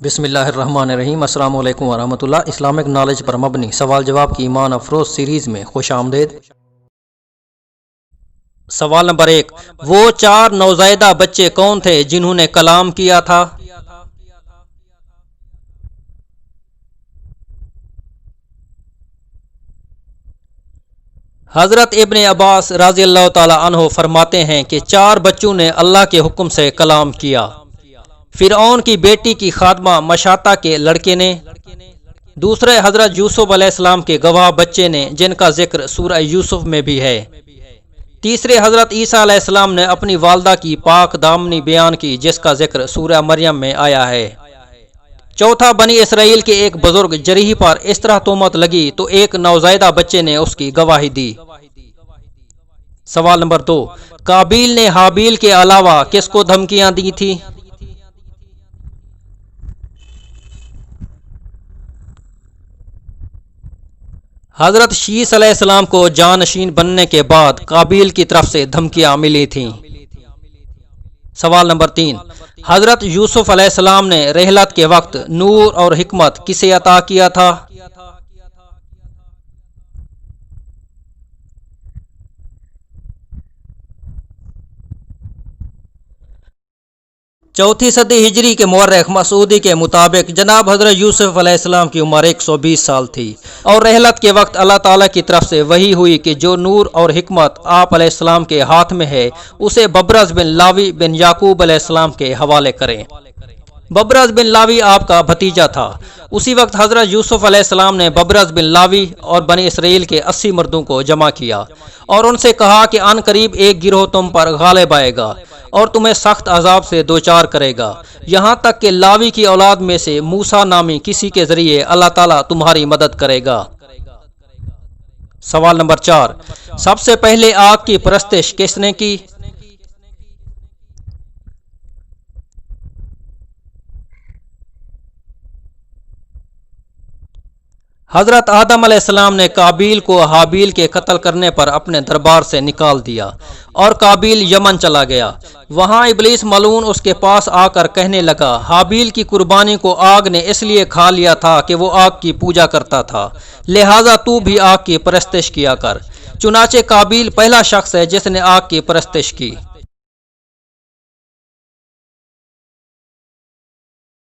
بسم اللہ الرحمن الرحیم۔ السلام علیکم ورحمۃ اللہ۔ اسلامک نالج پر مبنی سوال جواب کی ایمان افروز سیریز میں خوش آمدید۔ سوال نمبر 1، وہ 4 نوزائیدہ بچے کون تھے جنہوں نے کلام کیا تھا؟ حضرت ابن عباس رضی اللہ تعالی عنہ فرماتے ہیں کہ 4 بچوں نے اللہ کے حکم سے کلام کیا۔ فرعون کی بیٹی کی خادمہ مشاطہ کے لڑکے نے، دوسرے حضرت یوسف علیہ السلام کے گواہ بچے نے جن کا ذکر سورہ یوسف میں بھی ہے، تیسرے حضرت عیسیٰ علیہ السلام نے اپنی والدہ کی پاک دامنی بیان کی جس کا ذکر سورہ مریم میں آیا ہے، چوتھا بنی اسرائیل کے ایک بزرگ جریح پر اس طرح تہمت لگی تو ایک نوزائیدہ بچے نے اس کی گواہی دی۔ سوال نمبر 2، قابیل نے حابیل کے علاوہ کس کو دھمکیاں دی تھی؟ حضرت شیس علیہ السلام کو جانشین بننے کے بعد قابیل کی طرف سے دھمکیاں ملی تھیں۔ سوال نمبر 3، حضرت یوسف علیہ السلام نے رحلت کے وقت نور اور حکمت کسے عطا کیا تھا؟ چوتھی صدی ہجری کے مورخ مسعودی کے مطابق جناب حضرت یوسف علیہ السلام کی عمر 120 سال تھی، اور رحلت کے وقت اللہ تعالیٰ کی طرف سے وحی ہوئی کہ جو نور اور حکمت آپ علیہ السلام کے ہاتھ میں ہے اسے ببرز بن لاوی بن یعقوب علیہ السلام کے حوالے کریں۔ ببرز بن لاوی آپ کا بھتیجا تھا۔ اسی وقت حضرت یوسف علیہ السلام نے ببرز بن لاوی اور بنی اسرائیل کے 80 مردوں کو جمع کیا اور ان سے کہا کہ عن قریب ایک گروہ تم پر غالب آئے گا اور تمہیں سخت عذاب سے دوچار کرے گا، یہاں تک کہ لاوی کی اولاد میں سے موسیٰ نامی کسی کے ذریعے اللہ تعالیٰ تمہاری مدد کرے گا۔ سوال نمبر 4، سب سے پہلے آگ کی پرستش کس نے کی؟ حضرت آدم علیہ السلام نے قابیل کو حابیل کے قتل کرنے پر اپنے دربار سے نکال دیا اور قابیل یمن چلا گیا۔ وہاں ابلیس ملعون اس کے پاس آ کر کہنے لگا، حابیل کی قربانی کو آگ نے اس لیے کھا لیا تھا کہ وہ آگ کی پوجا کرتا تھا، لہٰذا تو بھی آگ کی پرستش کیا کر۔ چنانچہ قابیل پہلا شخص ہے جس نے آگ کی پرستش کی۔